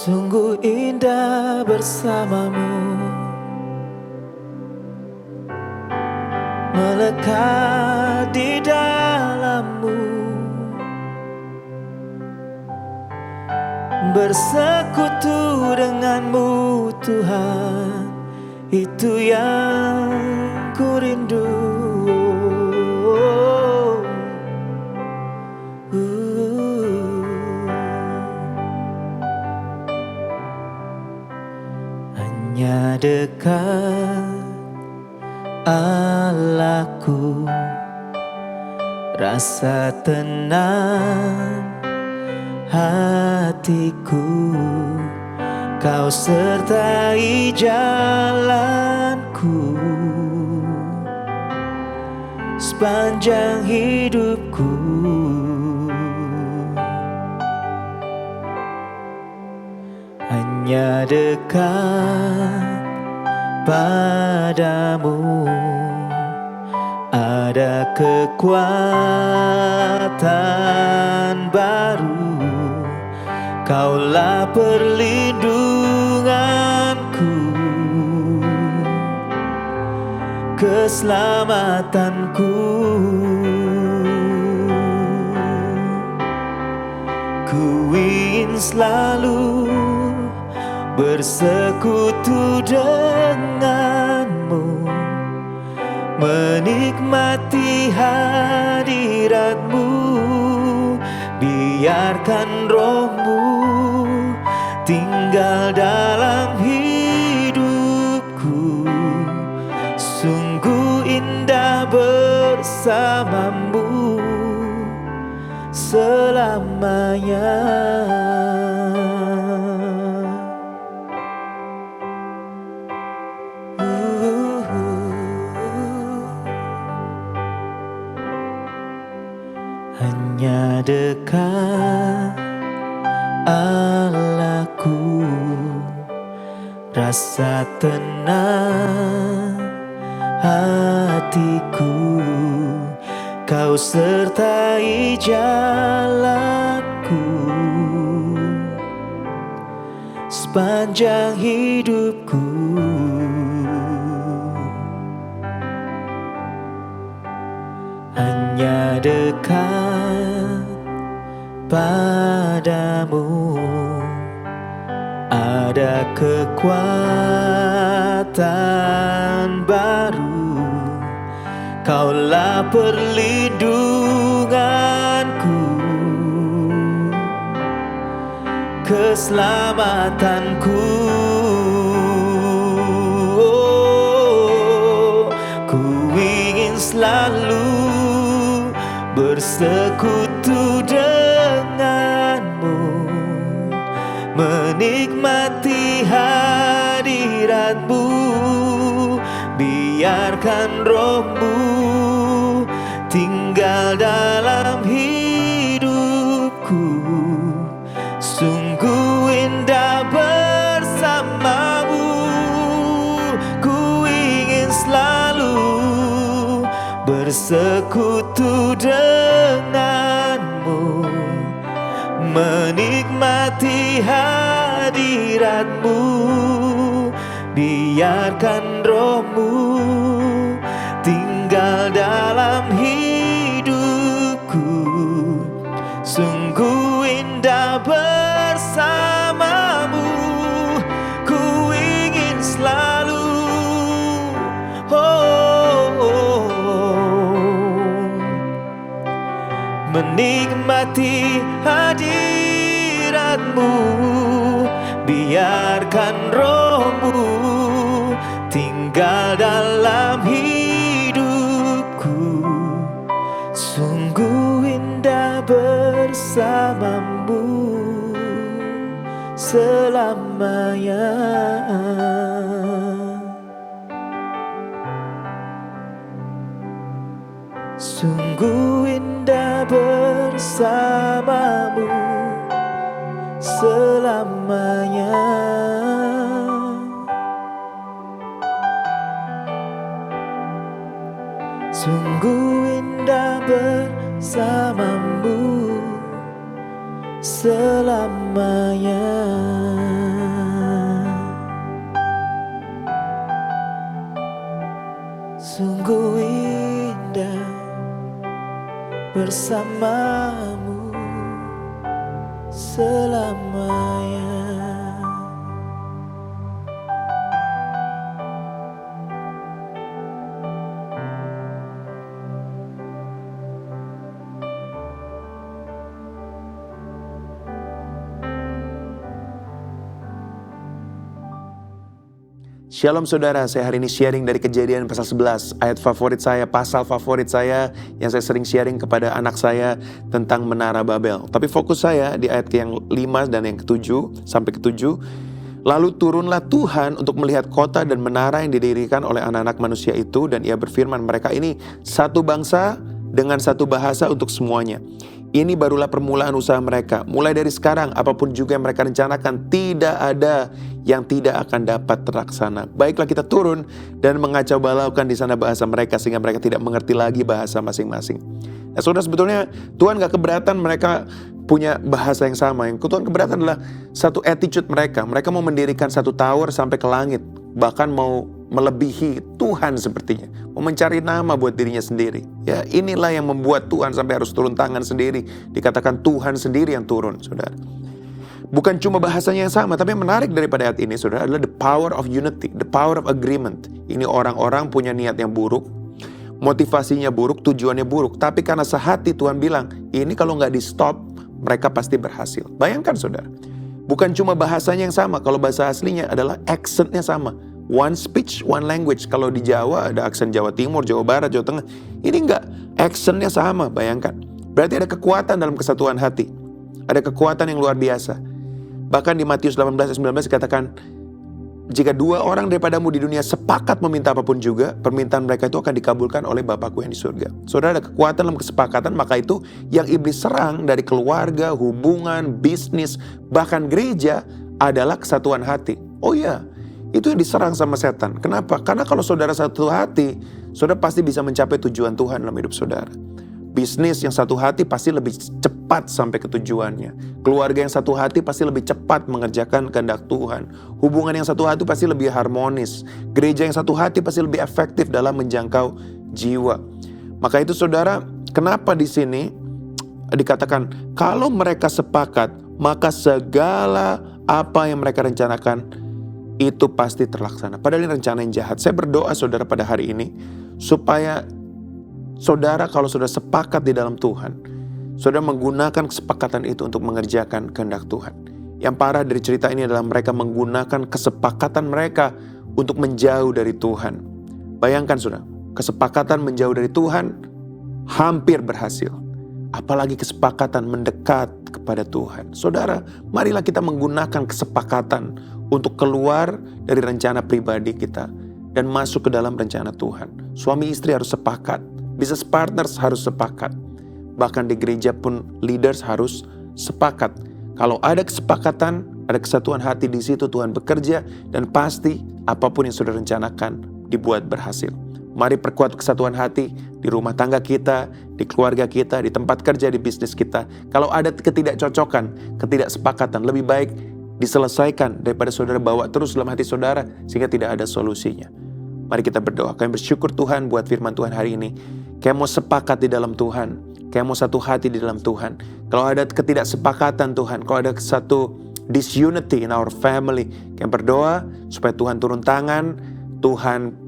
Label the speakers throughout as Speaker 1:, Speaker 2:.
Speaker 1: Sungguh indah bersamamu, melekat di dalammu, bersekutu denganmu Tuhan, itu yang ku rindu. Hanya dekat Allahku, rasa tenang hatiku, Kau sertai jalanku sepanjang hidupku. Hanya dekat padamu ada kekuatan baru, Kaulah perlindunganku, keselamatanku. Ku ingin selalu bersekutu denganmu, menikmati hadiratmu, biarkan rohmu tinggal dalam hidupku. Sungguh indah bersamamu selamanya. Hanya dekat Allahku, rasa tenang hatiku, Kau sertai jalanku sepanjang hidupku. Hanya dekat padamu ada kekuatan baru, Kaulah perlindunganku, keselamatanku. Ku ingin selalu bersekutu denganmu, menikmati hadiratmu, biarkan rohmu tinggal dalam hidupku. Sungguh indah bersamamu, ku ingin selalu bersekutu denganmu, menikmati hadiratmu, biarkan rohmu tinggal dalam hidupku. Sungguh indah bersamamu, ku ingin selalu menikmati hadiratmu, biarkan rohmu tinggal dalam hidupku. Sungguh indah bersamamu selamanya. Sungguh indah bersamamu selamanya. Sungguh indah bersamamu selamanya. Sungguh indah bersamamu selamanya.
Speaker 2: Shalom saudara, saya hari ini sharing dari Kejadian pasal 11, ayat favorit saya, pasal favorit saya yang saya sering sharing kepada anak saya tentang Menara Babel. Tapi fokus saya di ayat yang 5 dan yang ke-7 sampai ke-7. Lalu turunlah Tuhan untuk melihat kota dan menara yang didirikan oleh anak-anak manusia itu, dan ia berfirman, mereka ini satu bangsa dengan satu bahasa untuk semuanya. Ini barulah permulaan usaha mereka. Mulai dari sekarang, apapun juga yang mereka rencanakan, tidak ada yang tidak akan dapat terlaksana. Baiklah kita turun dan mengacau balaukan di sana bahasa mereka, sehingga mereka tidak mengerti lagi bahasa masing-masing. Nah saudara, sebetulnya Tuhan gak keberatan mereka punya bahasa yang sama. Yang Tuhan keberatan adalah satu attitude mereka. Mereka mau mendirikan satu tower sampai ke langit. Bahkan mau melebihi Tuhan sepertinya. Mau mencari nama buat dirinya sendiri. Ya, inilah yang membuat Tuhan sampai harus turun tangan sendiri. Dikatakan Tuhan sendiri yang turun, saudara. Bukan cuma bahasanya yang sama, tapi yang menarik daripada ayat ini, saudara, adalah the power of unity, the power of agreement. Ini orang-orang punya niat yang buruk, motivasinya buruk, tujuannya buruk. Tapi karena sehati Tuhan bilang, ini kalau nggak di stop, mereka pasti berhasil. Bayangkan saudara, bukan cuma bahasanya yang sama, kalau bahasa aslinya adalah accentnya sama. One speech, one language. Kalau di Jawa ada aksen Jawa Timur, Jawa Barat, Jawa Tengah. Ini enggak, accentnya sama, bayangkan. Berarti ada kekuatan dalam kesatuan hati. Ada kekuatan yang luar biasa. Bahkan di Matius 18 ayat 19 dikatakan, jika dua orang daripadamu di dunia sepakat meminta apapun juga, permintaan mereka itu akan dikabulkan oleh Bapakku yang di surga. Saudara, ada kekuatan dalam kesepakatan, maka itu yang iblis serang dari keluarga, hubungan, bisnis, bahkan gereja adalah kesatuan hati. Oh iya, itu yang diserang sama setan. Kenapa? Karena kalau saudara satu hati, saudara pasti bisa mencapai tujuan Tuhan dalam hidup saudara. Bisnis yang satu hati pasti lebih cepat sampai ke tujuannya. Keluarga yang satu hati pasti lebih cepat mengerjakan kehendak Tuhan. Hubungan yang satu hati pasti lebih harmonis. Gereja yang satu hati pasti lebih efektif dalam menjangkau jiwa. Maka itu saudara, kenapa di sini dikatakan kalau mereka sepakat, maka segala apa yang mereka rencanakan itu pasti terlaksana. Padahal ini rencana yang jahat. Saya berdoa saudara pada hari ini supaya saudara, kalau sudah sepakat di dalam Tuhan, saudara menggunakan kesepakatan itu untuk mengerjakan kehendak Tuhan. Yang parah dari cerita ini adalah mereka menggunakan kesepakatan mereka untuk menjauh dari Tuhan. Bayangkan saudara, kesepakatan menjauh dari Tuhan hampir berhasil. Apalagi kesepakatan mendekat kepada Tuhan. Saudara, marilah kita menggunakan kesepakatan untuk keluar dari rencana pribadi kita dan masuk ke dalam rencana Tuhan. Suami istri harus sepakat. Business partners harus sepakat. Bahkan di gereja pun leaders harus sepakat. Kalau ada kesepakatan, ada kesatuan hati di situ, Tuhan bekerja dan pasti apapun yang sudah rencanakan dibuat berhasil. Mari perkuat kesatuan hati di rumah tangga kita, di keluarga kita, di tempat kerja, di bisnis kita. Kalau ada ketidakcocokan, ketidaksepakatan, lebih baik diselesaikan daripada saudara bawa terus dalam hati saudara sehingga tidak ada solusinya. Mari kita berdoa. Kami bersyukur Tuhan buat firman Tuhan hari ini. Kami mau sepakat di dalam Tuhan. Kami mau satu hati di dalam Tuhan. Kalau ada ketidaksepakatan Tuhan, kalau ada satu disunity in our family, kami berdoa supaya Tuhan turun tangan, Tuhan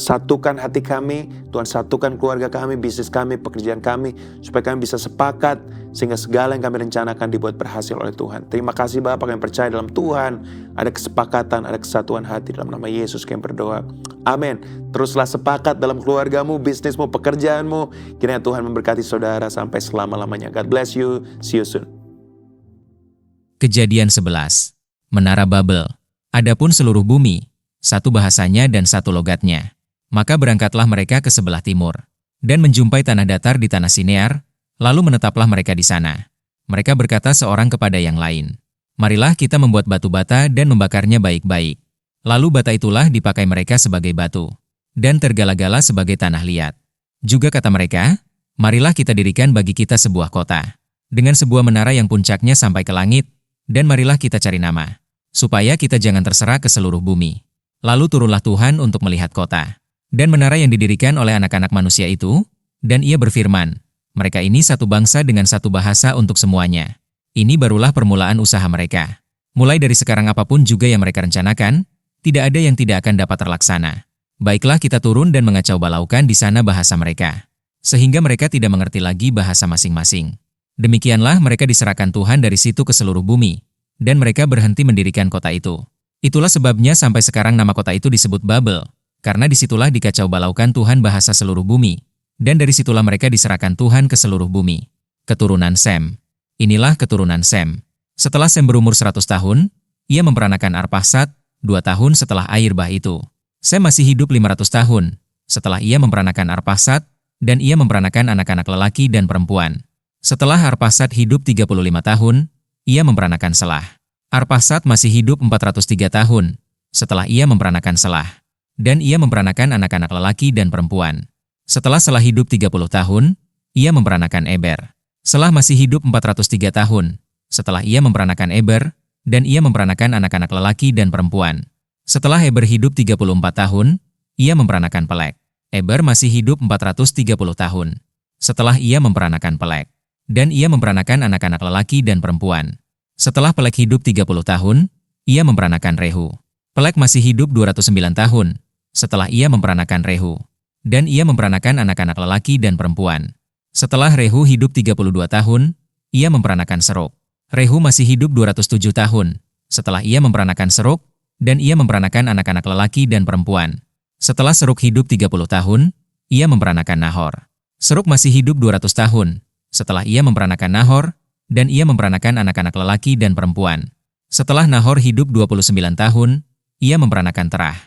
Speaker 2: satukan hati kami, Tuhan satukan keluarga kami, bisnis kami, pekerjaan kami, supaya kami bisa sepakat sehingga segala yang kami rencanakan dibuat berhasil oleh Tuhan. Terima kasih Bapa, kami percaya dalam Tuhan ada kesepakatan, ada kesatuan hati. Dalam nama Yesus kami berdoa, amin. Teruslah sepakat dalam keluargamu, bisnismu, pekerjaanmu. Kiranya Tuhan memberkati saudara sampai selama-lamanya. God bless you, see you soon.
Speaker 3: Kejadian 11. Menara Babel. Adapun seluruh bumi, satu bahasanya dan satu logatnya. Maka berangkatlah mereka ke sebelah timur, dan menjumpai tanah datar di tanah Sinear, lalu menetaplah mereka di sana. Mereka berkata seorang kepada yang lain, marilah kita membuat batu bata dan membakarnya baik-baik. Lalu bata itulah dipakai mereka sebagai batu, dan tergala-gala sebagai tanah liat. Juga kata mereka, marilah kita dirikan bagi kita sebuah kota, dengan sebuah menara yang puncaknya sampai ke langit, dan marilah kita cari nama, supaya kita jangan terserah ke seluruh bumi. Lalu turunlah Tuhan untuk melihat kota, dan menara yang didirikan oleh anak-anak manusia itu, dan ia berfirman, mereka ini satu bangsa dengan satu bahasa untuk semuanya. Ini barulah permulaan usaha mereka. Mulai dari sekarang apapun juga yang mereka rencanakan, tidak ada yang tidak akan dapat terlaksana. Baiklah kita turun dan mengacau balaukan di sana bahasa mereka, sehingga mereka tidak mengerti lagi bahasa masing-masing. Demikianlah mereka diserahkan Tuhan dari situ ke seluruh bumi, dan mereka berhenti mendirikan kota itu. Itulah sebabnya sampai sekarang nama kota itu disebut Babel, karena disitulah dikacau balaukan Tuhan bahasa seluruh bumi, dan dari situlah mereka diserahkan Tuhan ke seluruh bumi. Keturunan Sem. Inilah keturunan Sem. Setelah Sem berumur 100 tahun, ia memperanakan Arpaksad, 2 tahun setelah air bah itu. Sem masih hidup 500 tahun, setelah ia memperanakan Arpaksad, dan ia memperanakan anak-anak lelaki dan perempuan. Setelah Arpaksad hidup 35 tahun, ia memperanakan Selah. Arpaksad masih hidup 403 tahun, setelah ia memperanakan Selah, dan ia memperanakan anak-anak lelaki dan perempuan. Setelah Selah hidup 30 tahun, ia memperanakan Eber. Selah masih hidup 403 tahun, setelah ia memperanakan Eber, dan ia memperanakan anak-anak lelaki dan perempuan. Setelah Eber hidup 34 tahun, ia memperanakan Pelek. Eber masih hidup 430 tahun, setelah ia memperanakan Pelek, dan ia memperanakan anak-anak lelaki dan perempuan. Setelah Pelek hidup 30 tahun, ia memperanakan Rehu. Pelek masih hidup 209 tahun, setelah ia memperanakan Rehu, dan ia memperanakan anak-anak lelaki dan perempuan. Setelah Rehu hidup 32 tahun, ia memperanakan Serug. Rehu masih hidup 207 tahun, setelah ia memperanakan Serug, dan ia memperanakan anak-anak lelaki dan perempuan. Setelah Serug hidup 30 tahun, ia memperanakan Nahor. Serug masih hidup 200 tahun, setelah ia memperanakan Nahor, dan ia memperanakan anak-anak lelaki dan perempuan. Setelah Nahor hidup 29 tahun, ia memperanakan Terah.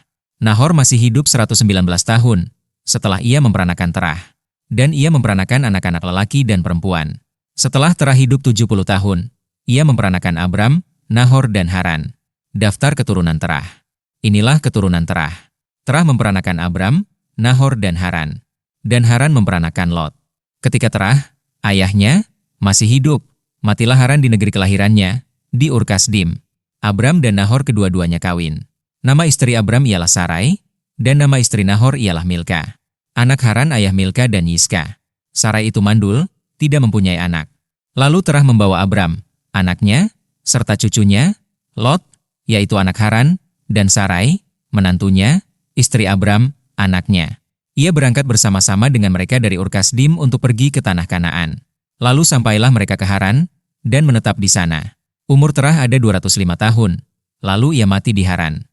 Speaker 3: Nahor masih hidup 119 tahun, setelah ia memperanakan Terah, dan ia memperanakan anak-anak lelaki dan perempuan. Setelah Terah hidup 70 tahun, ia memperanakan Abram, Nahor dan Haran. Daftar keturunan Terah. Inilah keturunan Terah. Terah memperanakan Abram, Nahor dan Haran. Dan Haran memperanakan Lot. Ketika Terah, ayahnya, masih hidup, matilah Haran di negeri kelahirannya, di Ur-Kasdim. Abram dan Nahor kedua-duanya kawin. Nama istri Abram ialah Sarai, dan nama istri Nahor ialah Milka. Anak Haran ayah Milka dan Yiska. Sarai itu mandul, tidak mempunyai anak. Lalu Terah membawa Abram, anaknya, serta cucunya, Lot, yaitu anak Haran, dan Sarai, menantunya, istri Abram, anaknya. Ia berangkat bersama-sama dengan mereka dari Ur-Kasdim untuk pergi ke tanah Kanaan. Lalu sampailah mereka ke Haran, dan menetap di sana. Umur Terah ada 205 tahun, lalu ia mati di Haran.